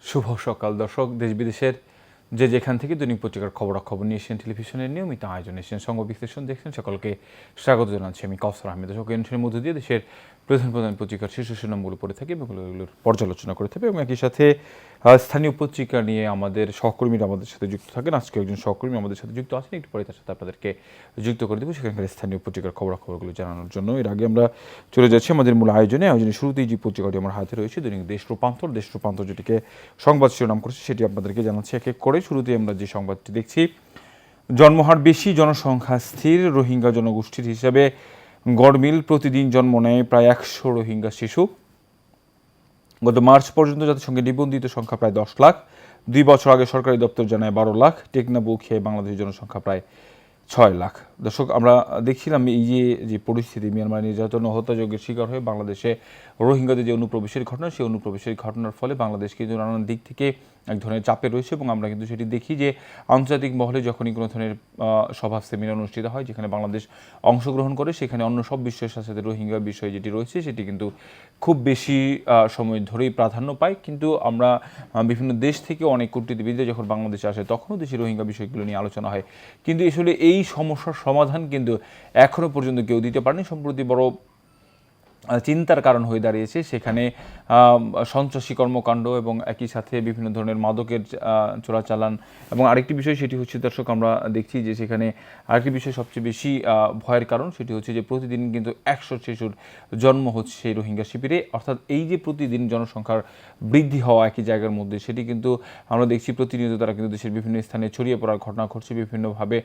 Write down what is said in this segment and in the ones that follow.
শুভ সকাল দর্শক, দেশ বিদেশের যে যেখান থেকে দৈনিক পত্রিকার খবরাখবর নিয়ে এশিয়ান টেলিভিশনের নিয়মিত আয়োজন এশিয়ান সংবাদ বিশ্লেষণ দেখছেন সকলকে স্বাগত জানাচ্ছি আমি কাউসার আহমেদ। দর্শক, অনুষ্ঠানের মধ্য দিয়ে দেশের প্রধান প্রধান পত্রিকার শীর্ষ শিরোনামগুলো পড়ে থাকে এবং এগুলোর পর্যালোচনা করে থাকে এবং একই সাথে স্থানীয় পত্রিকা নিয়ে আমাদের সহকর্মীরা আমাদের সাথে যুক্ত থাকেন। আজকে একজন সহকর্মী আমাদের সাথে যুক্ত আছেন, একটু পরে তার সাথে আপনাদেরকে যুক্ত করে দেবো সেখানকার স্থানীয় পত্রিকার খবরাখবরগুলো জানানোর জন্য। এর আগে আমরা চলে যাচ্ছি আমাদের মূল আয়োজনের শুরুতেই যে পত্রিকাটি আমার হাতে রয়েছে দৈনিক দেশ রূপান্তর যেটিকে সংবাদ শিরোনাম করেছে সেটি আপনাদেরকে জানাচ্ছি এক এক করে। শুরুতেই আমরা যে সংবাদটি দেখছি, জন্মহার বেশি, জনসংখ্যা স্থির, রোহিঙ্গা জনগোষ্ঠীর হিসাবে গড়মিল, প্রতিদিন জন্ম নেয় প্রায় 100 রোহিঙ্গা শিশু। গত মার্চ পর্যন্ত জাতিসংঘে নিবন্ধিত সংখ্যা প্রায় 10 লাখ। 2 বছর আগে সরকারি দপ্তর জানায় 12 লাখ। টেকনাফ ও খেয়ে বাংলাদেশের জনসংখ্যা প্রায় 6 লাখ। দর্শক, আমরা দেখছিলাম এই যে পরিস্থিতি, মিয়ানমার নির্যাতন ও হত্যাযজ্ঞের শিকার হয়ে বাংলাদেশে রোহিঙ্গাদের যে অনুপ্রবেশের ঘটনা, সেই অনুপ্রবেশের ঘটনার ফলে বাংলাদেশ কিন্তু নানান দিক থেকে এক ধরনের চাপে রয়েছে এবং আমরা কিন্তু সেটি দেখি যে আন্তর্জাতিক মহলে যখনই কোনো ধরনের সভা সেমিনার অনুষ্ঠিত হয় যেখানে বাংলাদেশ অংশগ্রহণ করে, সেখানে অন্য সব বিষয়ের সাথে রোহিঙ্গা বিষয় যেটি রয়েছে সেটি কিন্তু খুব বেশি সময় ধরেই প্রাধান্য পায়। কিন্তু আমরা বিভিন্ন দেশ থেকে অনেক কূটনীতিবিদরা যখন বাংলাদেশে আসে তখনও দেশে রোহিঙ্গা বিষয়গুলো নিয়ে আলোচনা হয়, কিন্তু আসলে এই সমস্যার সমাধান কিন্তু এখনও পর্যন্ত কেউ দিতে পারেনি। সম্প্রতি বড় চিন্তার কারণ হয়ে দাঁড়িয়েছে সেখানে সন্ত্রাসী কর্মকাণ্ড এবং একই সাথে বিভিন্ন ধরনের মাদকের চোরাচালান। এবং আরেকটি বিষয় সেটি হচ্ছে দর্শক, আমরা দেখছি যে সেখানে আরেকটি বিষয় সবচেয়ে বেশি ভয়ের কারণ সেটি হচ্ছে যে প্রতিদিন কিন্তু 100 শিশুর জন্ম হচ্ছে সেই রোহিঙ্গা শিবিরে। অর্থাৎ এই যে প্রতিদিন জনসংখ্যার বৃদ্ধি হওয়া একই জায়গার মধ্যে, সেটি কিন্তু আমরা দেখছি প্রতিনিয়ত তারা কিন্তু দেশের বিভিন্ন স্থানে ছড়িয়ে পড়ার ঘটনা ঘটছে। বিভিন্নভাবে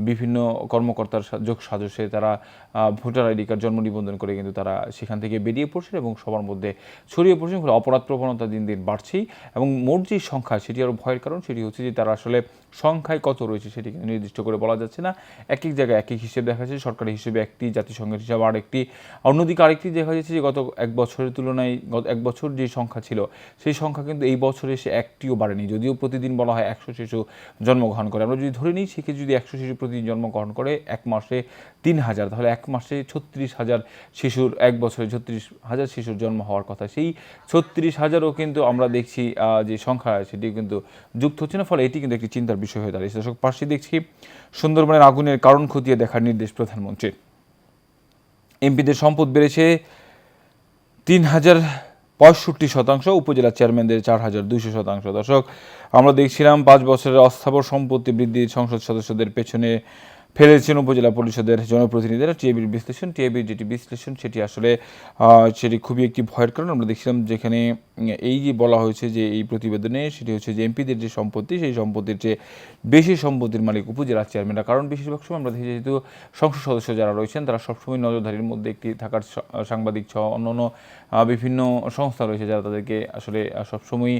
বিভিন্ন কর্মকর্তার যোগ সাজসে তারা ভোটার আইডি কার্ড জন্ম নিবন্ধন করে কিন্তু তারা সেখান থেকে বেরিয়ে পড়ছেন এবং সবার মধ্যে ছড়িয়ে পড়ছেন। ফলে অপরাধ প্রবণতা দিন দিন বাড়ছেই এবং মোট যে সংখ্যা সেটি আরও ভয়ের কারণ সেটি হচ্ছে যে তারা আসলে সংখ্যায় কত রয়েছে সেটি কিন্তু নির্দিষ্ট করে বলা যাচ্ছে না। এক এক জায়গায় এক এক হিসেবে দেখা যাচ্ছে, সরকারি হিসেবে একটি, জাতিসংঘের হিসাবে আরেকটি, অন্যদিকে আরেকটি দেখা যাচ্ছে যে গত এক বছরের তুলনায় গত এক বছর যে সংখ্যা ছিল সেই সংখ্যা কিন্তু এই বছরে এসে একটিও বাড়েনি। যদিও প্রতিদিন বলা হয় 100 শিশু জন্মগ্রহণ করে, আমরা যদি ধরে নিই সেক্ষেত্রে যদি 100 শিশু প্রতিদিন জন্মগ্রহণ করে এক মাসে 3000, তাহলে এক মাসে 36,000 শিশুর, এক বছরে 36,000 শিশুর জন্ম হওয়ার কথা। সেই 36,000ও কিন্তু আমরা দেখছি যে সংখ্যা সেটি কিন্তু যুক্ত হচ্ছে না। ফলে এটি কিন্তু একটি চিন্তার বিষয় হয়ে দাঁড়িয়েছে। দর্শক, পাশে দেখছি সুন্দরবনের আগুনের কারণ খতিয়ে দেখার নির্দেশ প্রধানমন্ত্রীর। এমপিদের সম্পদ বেড়েছে 3,065%, উপজেলা চেয়ারম্যানদের 4,200%। দর্শক, আমরা দেখছিলাম 5 বছরের অস্থাবর সম্পত্তি বৃদ্ধির সংসদ সদস্যদের পেছনে ফেলেছেন উপজেলা পরিষদের জনপ্রতিনিধিরা। টিআইবির যেটি বিশ্লেষণ সেটি আসলে সেটি খুবই একটি ভয়ের কারণ। আমরা দেখছিলাম যেখানে এই যে বলা হয়েছে যে এই প্রতিবেদনে সেটি হচ্ছে যে এমপিদের যে সম্পত্তি সেই সম্পত্তির চেয়ে বেশি সম্পত্তির মালিক উপজেলা চেয়ারম্যানরা। কারণ বেশিরভাগ সময় আমরা দেখি যেহেতু সংসদ সদস্য যারা রয়েছেন তারা সবসময় নজরদারির মধ্যে একটি থাকার, সাংবাদিক সহ অন্যান্য বিভিন্ন সংস্থা রয়েছে যারা তাদেরকে আসলে সবসময়ই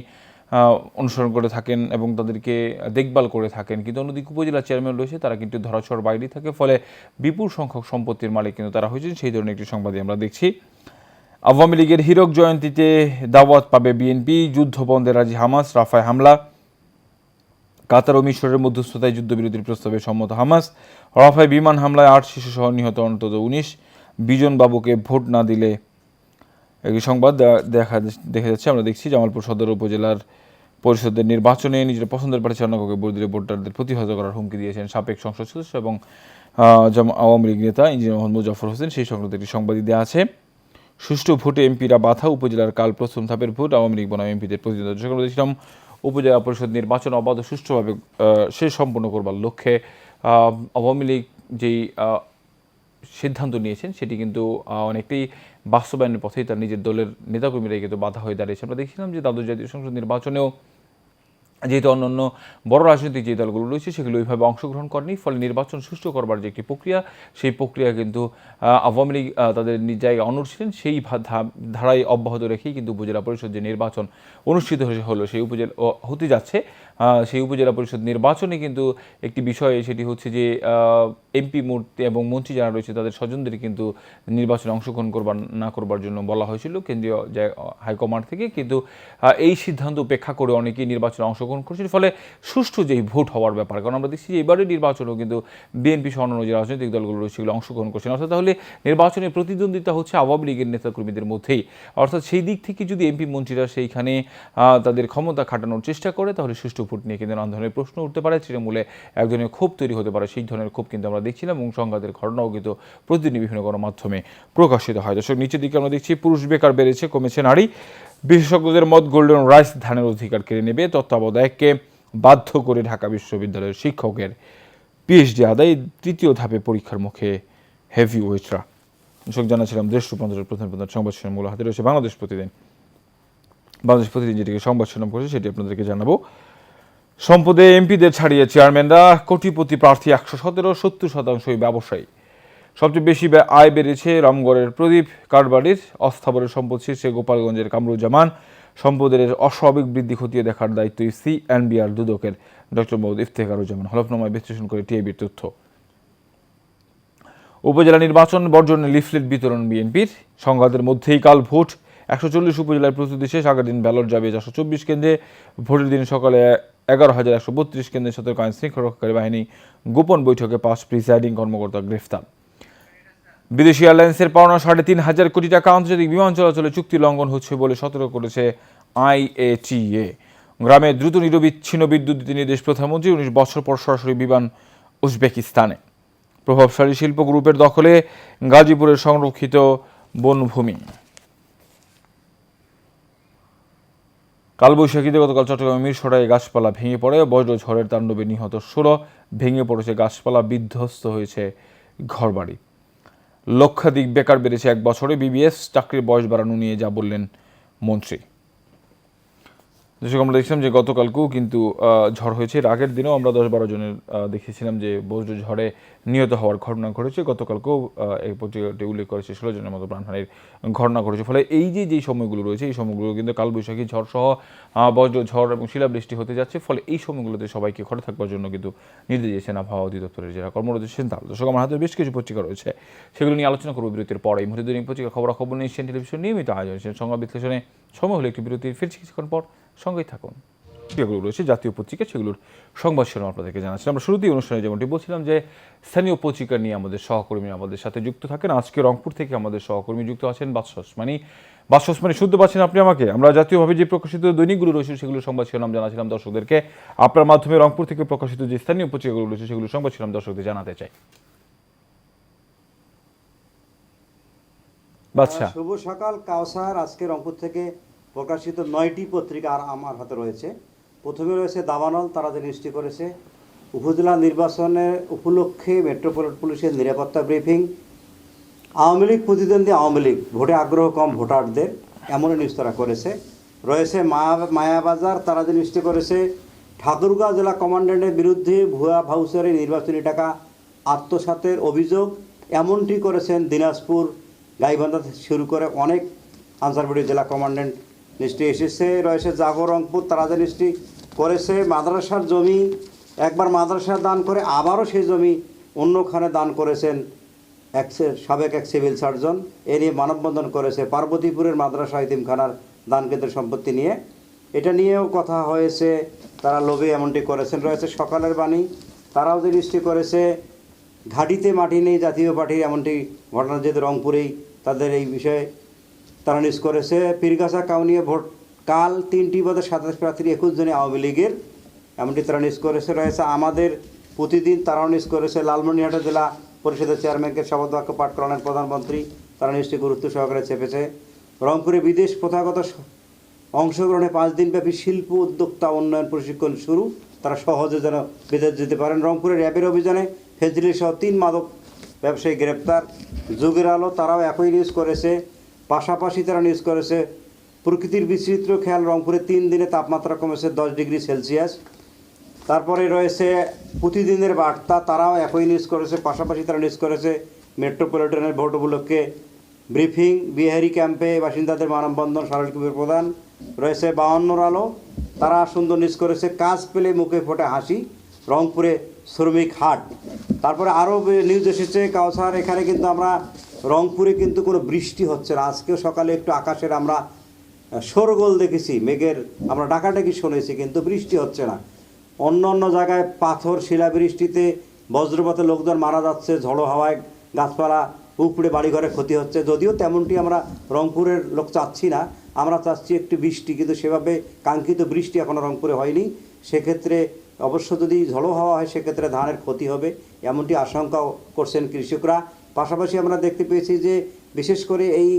অনুসরণ করে থাকেন এবং তাদেরকে দেখভাল করে থাকেন। কিন্তু অন্যদিকে উপজেলা চেয়ারম্যান রয়েছে তারা কিন্তু ধরাছোঁয়ার বাইরেই থাকে, ফলে বিপুল সংখ্যক সম্পত্তির মালিক কিন্তু তারা হয়েছেন। সেই ধরনের একটি সংবাদই আমরা দেখছি। আওয়ামী লীগের হীরক জয়ন্তীতে দাওয়াত পাবে বিএনপি, যুদ্ধ বন্ধে রাজি হামাস, রাফায় হামলা, কাতার ও মিশরের মধ্যস্থতায় যুদ্ধবিরতির প্রস্তাবে সম্মত হামাস, রাফায় বিমান হামলায় 8 শিশু সহ নিহত অন্তত 19, বিজন বাবুকে ভোট না দিলে। একটি সংবাদ দেখা যাচ্ছে, আমরা দেখছি জামালপুর সদর উপজেলার পরিষদের নির্বাচনে নিজের পছন্দের প্রার্থী অন্যকে ভোট দিলে ভোটারদের প্রতিহত করার হুমকি দিয়েছেন সাবেক সংসদ সদস্য এবং আওয়ামী লীগ নেতা ইঞ্জিনিয়ার মোহাম্মদ মুজাফফর হোসেন। সেই সংক্রান্ত একটি সংবাদই দেওয়া আছে। সুষ্ঠু ভোটে এমপিরা বাধা, উপজেলার কাল প্রথম ধাপের ভোট, আওয়ামী লীগ বনাম এমপিদের প্রতিদ্বন্দ্বিতা। দেখছিলাম উপজেলা পরিষদ নির্বাচন অবাধ ও সুষ্ঠুভাবে শেষ সম্পন্ন করবার লক্ষ্যে আওয়ামী লীগ যেই সিদ্ধান্ত নিয়েছেন সেটি কিন্তু অনেকটাই বাস্তবায়নের পথেই তার নিজের দলের নেতাকর্মীরাই কিন্তু বাধা হয়ে দাঁড়িয়েছে। আমরা দেখছিলাম যে দ্বাদশ জাতীয় সংসদ নির্বাচনেও যেহেতু অন্যান্য বড় রাজনৈতিক যে দলগুলো রয়েছে সেগুলো ওইভাবে অংশগ্রহণ করেনি, ফলে নির্বাচন সুষ্ঠু করবার যে একটি প্রক্রিয়া সেই প্রক্রিয়া কিন্তু আওয়ামী লীগ তাদের নিজ জায়গায় অনড় ছিলেন। সেই ধারায় অব্যাহত রেখেই কিন্তু উপজেলা পরিষদ যে নির্বাচন অনুষ্ঠিত হলো সেই উপজেলা হতে যাচ্ছে, সেই উপজেলা পরিষদ নির্বাচনে কিন্তু একটি বিষয় সেটি হচ্ছে যে এমপি মূর্তি এবং মন্ত্রী যারা রয়েছে তাদের স্বজনদের কিন্তু নির্বাচনে অংশগ্রহণ না করবার জন্য বলা হয়েছিল কেন্দ্রীয় হাইকমান্ড থেকে। কিন্তু এই সিদ্ধান্ত উপেক্ষা করে অনেকেই নির্বাচনে অংশগ্রহণ অংশগ্রহণ করছেন, ফলে সুষ্ঠু যেই ভোট হওয়ার ব্যাপার, কারণ আমরা দেখছি যে এবারের নির্বাচনেও কিন্তু বিএনপি সহ অন্যান্য যে রাজনৈতিক দলগুলো রয়েছে সেগুলো অংশগ্রহণ করছেন, অর্থাৎ তাহলে নির্বাচনে প্রতিদ্বন্দ্বিতা হচ্ছে আওয়ামী লীগের নেতাকর্মীদের মধ্যেই। অর্থাৎ সেই দিক থেকে যদি এমপি মন্ত্রীরা সেইখানে তাদের ক্ষমতা খাটানোর চেষ্টা করে, তাহলে সুষ্ঠু ভোট নিয়ে কিন্তু নানা ধরনের প্রশ্ন উঠতে পারে, তৃণমূলে এক ধরনের ক্ষোভ তৈরি হতে পারে। সেই ধরনের ক্ষোভ কিন্তু আমরা দেখছিলাম এবং সংঘাতের ঘটনাও কিন্তু প্রতিদিনই বিভিন্ন গণমাধ্যমে প্রকাশিত হয়। দর্শক, নিচের দিকে আমরা দেখছি পুরুষ বেকার বেড়েছে, কমেছে নারী। বিশেষজ্ঞদের মত, গোল্ডেন রাইস ধানের অধিকার কেড়ে নেবে, তত্ত্বাবধায়ককে বাধ্য করে ঢাকা বিশ্ববিদ্যালয়ের শিক্ষকের পিএইচডি আদায়। তৃতীয় ধাপে পরীক্ষার মুখে হেভি ওয়েটরা। দর্শক, জানাছিলাম দেশ রূপান্তরের প্রধান সংবাদ শিরোনাম মূল হাতে রয়েছে বাংলাদেশ প্রতিদিন। বাংলাদেশ প্রতিদিন যেটিকে সংবাদ শিরোনাম করেছে সেটি আপনাদেরকে জানাবো। সম্পদে এমপিদের ছাড়িয়ে চেয়ারম্যানরা, কোটিপতি প্রার্থী 117, 70% ব্যবসায়ী। সবচেয়ে বেশি আয় বেড়েছে রামগড়ের প্রদীপ কারবারির। অস্থাবরের সম্পদ শীর্ষে গোপালগঞ্জের কামরুজ্জামান। সম্পদের অস্বাভাবিক বৃদ্ধি খতিয়ে দেখার দায়িত্ব সিএনবিআর দুদকের ডক্টর মোহাম্মদ ইফতেখারুজ্জামান। হলফনামায় বিশ্লেষণ করে টিআইবির তথ্য। উপজেলা নির্বাচন বর্জনে লিফলেট বিতরণ বিএনপির। সংঘাতের মধ্যেই কাল ভোট। 140 উপজেলায় প্রস্তুতি শেষ। আগের দিন ব্যালট যাবে 424 কেন্দ্রে। ভোটের দিন সকালে 11,132 কেন্দ্রে সতর্ক আইন শৃঙ্খলা রক্ষাকারী বাহিনী গোপন বৈঠকে 5 প্রিসাইডিং কর্মকর্তা গ্রেফতার। বিদেশি এয়ারলাইন্সের পাওনা 3,500 কোটি টাকা আন্তর্জাতিক বিমান চলাচলে চুক্তি লঙ্ঘন হচ্ছে বলে সতর্ক করেছে আইএটিএ। গ্রামে দ্রুত নিরবিচ্ছিন্ন বিদ্যুৎ দিতে নির্দেশ প্রধানমন্ত্রী। 19 বছর পর সরাসরি বিমান উজবেকিস্তানে। প্রভাবশালী শিল্প গ্রুপের দখলে গাজীপুরের সংরক্ষিত বনভূমি। কালবৈশাখীতে গতকাল চট্টগ্রামের মিরসরাইয়ে গাছপালা ভেঙে পড়ে। বজ্র ঝড়ের তাণ্ডবে নিহত 16। ভেঙে পড়েছে গাছপালা, বিধ্বস্ত হয়েছে ঘরবাড়ি। লক্ষাধিক বেকার বেড়েছে 1 বছরে। বিবিএস চাকরির বয়স বাড়ানো নিয়ে যা বললেন মন্ত্রী। দর্শক, আমরা দেখছিলাম যে গতকালকেও কিন্তু ঝড় হয়েছে। এর আগের দিনেও আমরা 10-12 জনের দেখেছিলাম যে বজ্র ঝড়ে নিহত হওয়ার ঘটনা ঘটেছে। গতকালকেও এই পত্রিকাটি উল্লেখ করেছে 16 জনের মতো প্রাণহানির ঘটনা ঘটেছে। ফলে এই যেই সময়গুলো রয়েছে, এই সময়গুলো কিন্তু কালবৈশাখী ঝড় সহ বজ্র ঝড় এবং শিলাবৃষ্টি হতে যাচ্ছে। ফলে এই সময়গুলোতে সবাইকে ঘরে থাকবার জন্য কিন্তু নির্দেশ দিয়েছেন আবহাওয়া অধিদপ্তরের যারা কর্মরত ছিলেন তারা। দর্শক, আমার হাতে বেশ কিছু পত্রিকা রয়েছে, সেগুলো নিয়ে আলোচনা করব বিরতির পর। এই মুহূর্তে দৈনিক পত্রিকা খবরাখবর নিয়ে এশিয়ান টেলিভিশন নিয়মিত আয়োজন সংবাদ বিশ্লেষণে সময় হলে একটি বিরতি। ফিরছি কিছুক্ষণ পর, সঙ্গেই থাকুন। যেগুলো রয়েছে জাতীয় পত্রিকা, সেগুলোর সংবাদ শিরোনাম আপনাদেরকে জানাচ্ছি। আমরা শুরুতেই অনুষ্ঠানে যেমনটি বলছিলাম যে স্থানীয় পত্রিকা নিয়ে আমাদের সহকর্মী আমাদের সাথে যুক্ত থাকেন। আজকে রংপুর থেকে আমাদের সহকর্মী যুক্ত আছেন বাদশা ওসমানী। বাদশা ওসমানী, শুনতে পাচ্ছেন আপনি আমাকে? আমরা জাতীয়ভাবে যে প্রকাশিত দৈনিকগুলো রয়েছে সেগুলোর সংবাদ শিরোনাম জানাছিলাম দর্শকদেরকে। আপনার মাধ্যমে রংপুর থেকে প্রকাশিত যে স্থানীয় পত্রিকাগুলো রয়েছে সেগুলোর সংবাদ শিরোনাম দর্শকদের জানাতে চাই। বাদশা, শুভ সকাল কাউসার। আজকে রংপুর থেকে প্রকাশিত 9টি পত্রিকা আর আমার হাতে রয়েছে। প্রথমে রয়েছে দাবানল, তারা যে নিশ্চিত করেছে উপজেলা নির্বাচনের উপলক্ষে মেট্রোপলিটন পুলিশের নিরাপত্তা ব্রিফিং। আওয়ামী লীগ প্রতিদ্বন্দ্বী, আওয়ামী লীগ ভোটে আগ্রহ কম ভোটারদের, এমনই নিউজ তারা করেছে। রয়েছে মায়াবাজার, তারা যে নিশ্চিত করেছে ঠাকুরগাঁও জেলা কমান্ড্যান্টের বিরুদ্ধে ভুয়া ভাউচারে নির্বাচনী টাকা আত্মসাতের অভিযোগ, এমনটি করেছেন দিনাজপুর, গাইবান্ধা শুরু করে অনেক আনসারপুরি জেলা কমান্ড্যান্ট লিস্টে এসেছে। রয়েছে জাগর রংপুর, তারা যে লিস্টটি করেছে মাদ্রাসার জমি একবার মাদ্রাসা দান করে আবারও সেই জমি অন্যখানে দান করেছেন সাবেক এক সিভিল সার্জন। এ নিয়ে মানববন্ধন করেছে পার্বতীপুরের মাদ্রাসা ইতিমখানার দান কেন্দ্রের সম্পত্তি নিয়ে। এটা নিয়েও কথা হয়েছে, তারা লোভে এমনটি করেছেন। রয়েছে সকালের বাণী, তারাও যে লিস্টটি করেছে ঘাটিতে মাটি নেই জাতীয় পার্টির, এমনটি ঘটনা যেহেতু রংপুরেই তাদের এই বিষয়ে তারা নিউজ করেছে। পীরগাছা কাউনিয়া ভোট কাল 3টি পদে 27 প্রার্থীর 21 জনই আওয়ামী লীগের, এমনটি তারা নিউজ করেছে। রয়েছে আমাদের প্রতিদিন, তারাও নিউজ করেছে লালমনিরহাট জেলা পরিষদের চেয়ারম্যানকে শপথ বাক্য পাঠ করালেন প্রধানমন্ত্রী, তারা নিউজটি গুরুত্ব সহকারে চেপেছে। রংপুরে বিদেশ প্রথাগত অংশগ্রহণে 5 দিনব্যাপী শিল্প উদ্যোক্তা উন্নয়ন প্রশিক্ষণ শুরু, তারা সহজে যেন বিদেশ যেতে পারেন। রংপুরে র্যাবের অভিযানে ফেজলি সহ 3 মাদক ব্যবসায়ী গ্রেপ্তার। যুগের আলো, তারাও একই নিউজ করেছে। পাশাপাশি তারা নিউজ করেছে প্রকৃতির বিচিত্র খেয়াল, রংপুরে 3 দিনে তাপমাত্রা কমেছে 10 ডিগ্রি সেলসিয়াস। তারপরে রয়েছে প্রতিদিনের বার্তা, তারাও একই নিউজ করেছে। পাশাপাশি তারা নিউজ করেছে মেট্রোপলিটনের ভোট উপলক্ষে ব্রিফিং, বিহারি ক্যাম্পে বাসিন্দাদের মানববন্ধন, সারলকুপের প্রধান। রয়েছে 52 আলো, তারা সুন্দর নিউজ করেছে কাজ পেলে মুখে ফোটে হাসি, রংপুরে শ্রমিক হাট। তারপরে আরও নিউজ এসেছে কাউসার, এখানে কিন্তু আমরা রংপুরে কিন্তু কোনো বৃষ্টি হচ্ছে না। আজকেও সকালে একটু আকাশের আমরা শোরগোল দেখেছি, মেঘের আমরা ডাকাডাকি শুনেছি, কিন্তু বৃষ্টি হচ্ছে না। অন্য অন্য জায়গায় পাথর শিলাবৃষ্টিতে বজ্রপাতে লোকজন মারা যাচ্ছে, ঝড়ো হাওয়ায় গাছপালা উপড়ে বাড়িঘরে ক্ষতি হচ্ছে। যদিও তেমনটি আমরা রংপুরের লোক চাচ্ছি না, আমরা চাচ্ছি একটু বৃষ্টি, কিন্তু সেভাবে কাঙ্ক্ষিত বৃষ্টি এখনও রংপুরে হয়নি। সেক্ষেত্রে অবশ্য যদি ঝড়ো হাওয়া হয় সেক্ষেত্রে ধানের ক্ষতি হবে, এমনটি আশঙ্কা করছেন কৃষকরা। পাশাপাশি আমরা দেখতে পেয়েছি যে বিশেষ করে এই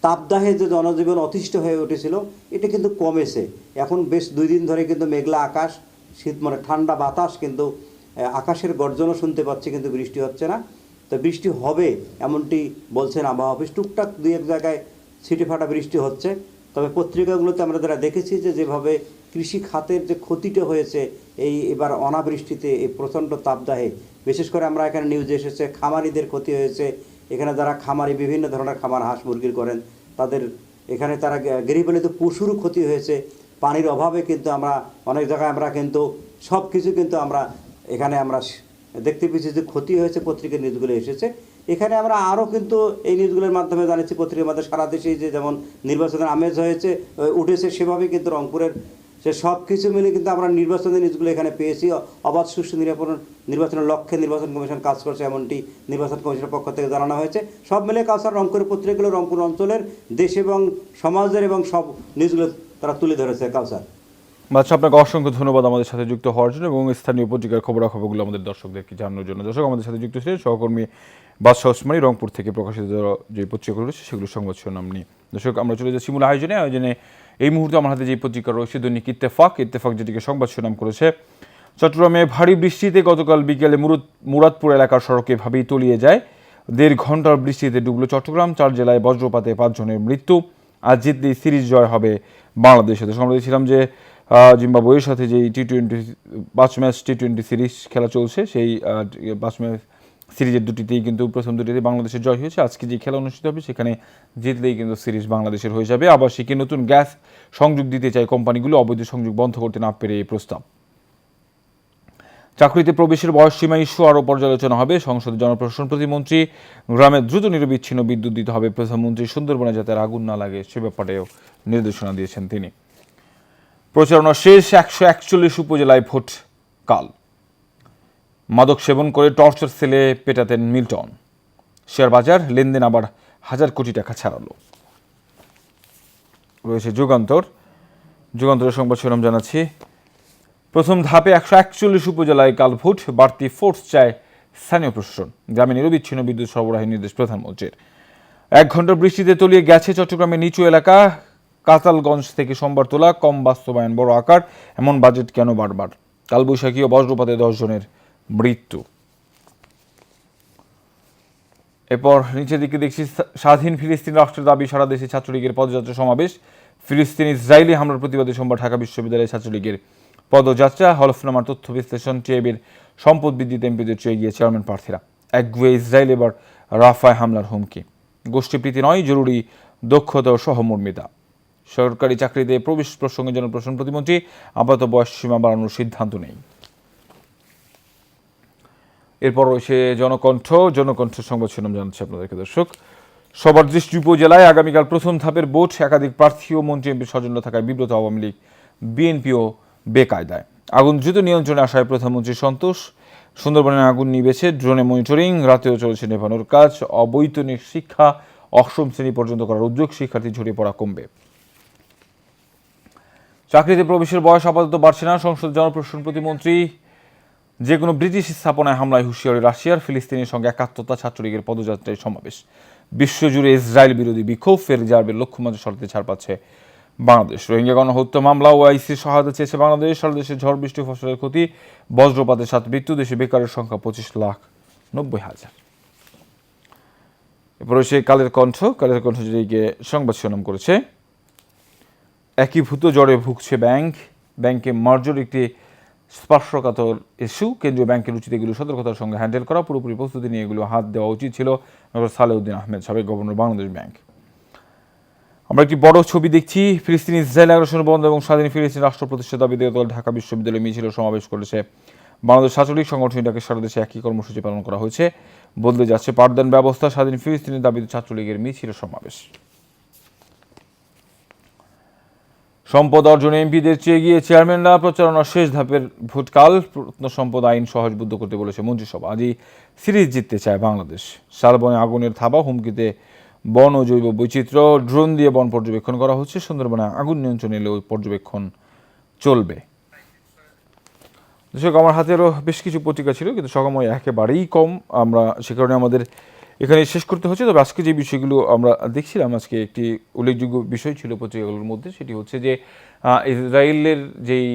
তাপদাহে যে জনজীবন অতিষ্ঠ হয়ে উঠেছিল, এটা কিন্তু কমেছে। এখন বেশ 2 দিন ধরে কিন্তু মেঘলা আকাশ, শীত মানে ঠান্ডা বাতাস, কিন্তু আকাশের গর্জনও শুনতে পাচ্ছি, কিন্তু বৃষ্টি হচ্ছে না। তো বৃষ্টি হবে এমনটি বলছেন আবহাওয়া অফিস। টুকটাক 2-1 জায়গায় ছিটে ফাটা বৃষ্টি হচ্ছে। তবে পত্রিকাগুলোতে আমরা যারা দেখেছি যে যেভাবে কৃষি খাতের যে ক্ষতিটা হয়েছে এবার অনাবৃষ্টিতে, এই প্রচণ্ড তাপদাহে, বিশেষ করে আমরা এখানে নিউজে এসেছে খামারিদের ক্ষতি হয়েছে। এখানে যারা খামারি বিভিন্ন ধরনের খামার হাঁস মুরগির করেন, তাদের এখানে তারা গৃহপালিত পশুরও ক্ষতি হয়েছে পানির অভাবে। কিন্তু আমরা অনেক জায়গায় আমরা কিন্তু সব কিছু কিন্তু আমরা এখানে আমরা দেখতে পেয়েছি যে ক্ষতি হয়েছে, পত্রিকার নিউজগুলো এসেছে। এখানে আমরা আরও কিন্তু এই নিউজগুলোর মাধ্যমে জানিয়েছি, পত্রিকার মাধ্যমে সারা দেশেই যে যেমন নির্বাচনের আমেজ হয়েছে উঠেছে, সেভাবেই কিন্তু রংপুরের সে সব কিছু মিলে কিন্তু আমরা নির্বাচনের নিউজগুলো এখানে পেয়েছি। অবাধ সুষ্ঠু নির্বাচনের লক্ষ্যে নির্বাচন কমিশন কাজ করছে, এমনটি নির্বাচন কমিশনের পক্ষ থেকে জানানো হয়েছে। সব মিলে কাউসার রংপুরের পত্রিকাগুলো রংপুর অঞ্চলের দেশ এবং সমাজের এবং সব নিউজগুলো তারা তুলে ধরেছে। কাউসার, বাদশা, আপনাকে অসংখ্য ধন্যবাদ আমাদের সাথে যুক্ত হওয়ার জন্য এবং স্থানীয় পত্রিকার খবরাখবরগুলো আমাদের দর্শকদেরকে জানানোর জন্য। দর্শক, আমাদের সাথে যুক্ত ছিলেন সহকর্মী বাদশা ওসমানী, রংপুর থেকে প্রকাশিত যে পত্রিকাগুলো রয়েছে সেগুলো সংবাদ শিরোনাম নিয়ে। দর্শক, আমরা চলে যাচ্ছি মূল আয়োজনে এই মুহূর্তে আমার হাতে যে পত্রিকা রয়েছে দৈনিক ইত্তেফাক যেটিকে সংবাদ শিরোনাম করেছে, চট্টগ্রামে ভারী বৃষ্টিতে গতকাল বিকেলে মুরাদপুর এলাকার সড়কে ভাবেই তলিয়ে যায়। 1.5 ঘন্টার বৃষ্টিতে ডুবলো চট্টগ্রাম। 4 জেলায় বজ্রপাতে 5 জনের মৃত্যু। আজ জিতলেই সিরিজ জয় হবে বাংলাদেশের। আমরা দেখছিলাম যে জিম্বাবুয়ের সাথে যে T20 5 ম্যাচ T20 সিরিজ খেলা চলছে, সেই 5 ম্যাচ সিরিজের দুটিতেই কিন্তু প্রথম দুটিতে বাংলাদেশের জয় হয়েছে। আজকে যে খেলা অনুষ্ঠিত হবে সেখানে জিতলেই কিন্তু সিরিজ বাংলাদেশের হয়ে যাবে। আবাসিকে নতুন গ্যাস সংযোগ দিতে চায় কোম্পানিগুলো, অবৈধ সংযোগ বন্ধ করতে না পেরে এই প্রস্তাব। চাকরিতে প্রবেশের বয়সসীমা ইস্যু আরও পর্যালোচনা হবে। সংসদে জনপ্রশাসন প্রতিমন্ত্রী, গ্রামে দ্রুত নিরবিচ্ছিন্ন বিদ্যুৎ দিতে হবে প্রধানমন্ত্রী, সুন্দরবনে যাতে আগুন না লাগে সে ব্যাপারেও নির্দেশনা দিয়েছেন তিনি। প্রচারণা শেষ, 141 উপজেলায় ভোট কাল। মাদক সেবন করে টর্চার সেলে পেটাতেন মিল্টন। শেয়ার বাজার লেনদেন আবার 1000 কোটি টাকা ছাড়ালো। রয়েছে যুগান্তরের সংবাদ শিরোনাম জানাচ্ছি। প্রথম ধাপে 141 উপজেলায় কাল ভোট, বাড়তি ফোর্স চায় স্থানীয় প্রশাসন। গ্রামে নিরবিচ্ছিন্ন বিদ্যুৎ সরবরাহের নির্দেশ প্রধানমন্ত্রীর। 1 ঘন্টার বৃষ্টিতে তলিয়ে গেছে চট্টগ্রামের নিচু এলাকা। কাতালগঞ্জ থেকে সোমবার তোলা, কম বাস্তবায়ন বড় আকার, এমন বাজেট কেন বারবার? কালবৈশাখী ও বজ্রপাতে 10 জনের মৃত্যু। এরপর নিচের দিকে দেখছি, স্বাধীন ফিলিস্তিন রাষ্ট্রের দাবি, সারা দেশে ছাত্রলীগের পদযাত্রা সমাবেশ। ফিলিস্তিন ইসরায়েলি হামলার প্রতিবাদে সোমবার ঢাকা বিশ্ববিদ্যালয়ে ছাত্রলীগের পদযাত্রা। হলফনামার তথ্য বিশ্লেষণ, টিএবির সম্পদ বৃদ্ধিতে এমপিদের চেয়ে গিয়ে চেয়ারম্যান প্রার্থীরা। একগুয়ে ইসরায়েল এবার রাফায় হামলার হুমকি। গোষ্ঠীপ্রীতি নয়, জরুরি দক্ষতা ও সহমর্মিতা। সরকারি চাকরিতে প্রবেশ প্রসঙ্গে জনপ্রশাসন প্রতিমন্ত্রী, আপাতত বয়স সীমা বাড়ানোর সিদ্ধান্ত নেই। এরপর রয়েছে জনকণ্ঠ সংবাদ শিরোনাম জানাচ্ছে আপনাদেরকে। দর্শক, সবার দৃষ্টি উপজেলায় আগামীকাল প্রথম ধাপের ভোট। একাধিক প্রার্থী ও মন্ত্রী এমপির সৌজন্য থাকায় বিব্রত আওয়ামী লীগ, বিএনপিও বেকায়দায়। আগুন দ্রুত নিয়ন্ত্রণে আসায় প্রধানমন্ত্রী সন্তোষ। সুন্দরবনে আগুন নিবেছে, ড্রোনে মনিটরিং, রাতেও চলছে নেভানোর কাজ। অবৈতনিক শিক্ষা 8ম শ্রেণী পর্যন্ত করার উদ্যোগ, শিক্ষার্থী ঝরিয়ে পড়া কমবে। চাকরিতে প্রবেশের বয়স আপাতত বাড়ছে না। সংসদ জনপ্রশাসন প্রতিমন্ত্রী, যে কোনো ব্রিটিশ স্থাপনায় হামলায় হুঁশিয়ারি রাশিয়ার। ফিলিস্তিনের সঙ্গে একাত্মতা, ছাত্রলীগের পদযাত্রায় সমাবেশ। বিশ্বজুড়ে ইসরায়েল বিরোধী বিক্ষোভ, ফের রিজার্ভের লক্ষ্যমাত্রা সরাতে ছাড় পাচ্ছে বাংলাদেশ। রোহিঙ্গা গণহত্যা মামলা ও আইসির সহায়তা চেয়েছে বাংলাদেশ। সারা দেশে ঝড় বৃষ্টি, ফসলের ক্ষতি, বজ্রপাতে 7 মৃত্যু। দেশে বেকারের সংখ্যা 25,90,000। এরপর রয়েছে কালের কণ্ঠ যেটিকে সংবাদ শিরোনাম করেছে, একীভূত জ্বরে ভুগছে ব্যাংকে মার্জার একটি স্পর্শকাতর ইস্যু। কেন্দ্রীয় ব্যাংকের উচিত এগুলো সতর্কতার সঙ্গে হ্যান্ডেল করা, পুরোপুরি প্রস্তুতি নিয়ে এগুলো হাত দেওয়া উচিত ছিল ডক্টর সালেউদ্দিন আহমেদ, সাবেক গভর্নর বাংলাদেশ ব্যাংক। আমরা একটি বড় ছবি দেখছি। ফিলিস্তিন ইসরায়েল আগ্রাসন বন্ধ এবং স্বাধীন ফিলিস্তিন রাষ্ট্র প্রতিষ্ঠার দাবিতে গতকাল ঢাকা বিশ্ববিদ্যালয়ে মিছিল সমাবেশ করেছে বাংলাদেশ ছাত্রলীগ সংগঠনটাকে। সারা দেশে একই কর্মসূচি পালন করা হয়েছে। বদলে যাচ্ছে পাঠদান ব্যবস্থা, স্বাধীন ফিলিস্তিনের দাবিতে ছাত্রলীগের মিছিল সমাবেশ। সম্পদ অর্জনে এমপিদের চেয়ে গিয়ে চেয়ারম্যানরা প্রচারণার শেষ ধাপের ভোটকাল সম্পদ আইন সহজবুদ্ধ করতে বলেছে মন্ত্রিসভা। আজই সিরিজ জিততে চায় বাংলাদেশ। শালবনে আগুনের থাবা, হুমকিতে বন ও জৈব বৈচিত্র্য, ড্রোন দিয়ে বন পর্যবেক্ষণ করা হচ্ছে। সুন্দরবনে আগুন নিয়ন্ত্রণে এলেও পর্যবেক্ষণ চলবে। দর্শক, আমার হাতেরও বেশ কিছু পত্রিকা ছিল, কিন্তু সময় একেবারেই কম, আমরা সে কারণে আমাদের এখানে শেষ করতে হচ্ছে। তবে আজকে যে বিষয়গুলো আমরা দেখছিলাম, আজকে একটি উল্লেখযোগ্য বিষয় ছিল পত্রিকাগুলোর মধ্যে, সেটি হচ্ছে যে ইসরায়েলের যেই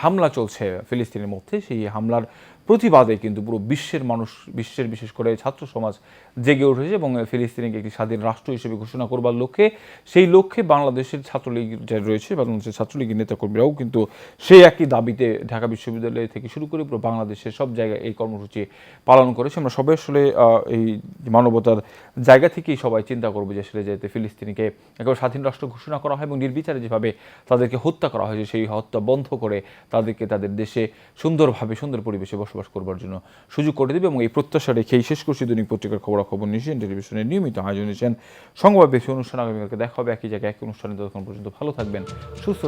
হামলা চলছে ফিলিস্তিনের মধ্যে, সেই হামলার প্রতিবাদে কিন্তু পুরো বিশ্বের মানুষ, বিশ্বের বিশেষ করে ছাত্র সমাজ জেগে উঠেছে এবং ফিলিস্তিনকে একটি স্বাধীন রাষ্ট্র হিসেবে ঘোষণা করবার লক্ষ্যে, সেই লক্ষ্যে বাংলাদেশের ছাত্রলীগ যা রয়েছে, বাংলাদেশের ছাত্রলীগের নেতাকর্মীরাও কিন্তু সেই একই দাবিতে ঢাকা বিশ্ববিদ্যালয় থেকে শুরু করে পুরো বাংলাদেশের সব জায়গায় এই কর্মসূচি পালন করেছে। আমরা সবাই আসলে এই মানবতার জায়গা থেকেই সবাই চিন্তা করবো যে আসলে যাতে ফিলিস্তিনিকে একেবারে স্বাধীন রাষ্ট্র ঘোষণা করা হয় এবং নির্বিচারে যেভাবে তাদেরকে হত্যা করা হয়েছে, সেই হত্যা বন্ধ করে তাদেরকে তাদের দেশে সুন্দরভাবে, সুন্দর পরিবেশে বসবাস করবার জন্য সুযোগ করে দেবে। এবং এই প্রত্যাশা রেখেই শেষ করছি দৈনিক পত্রিকার খবরাখবর নিয়েছেন টেলিভিশনের নিয়মিত আয়োজন নিয়েছেন সংবাদ বেশি অনুষ্ঠান। আগামীকালকে দেখা হবে একই জায়গায় একই অনুষ্ঠানে। ততক্ষণ পর্যন্ত ভালো থাকবেন, সুস্থ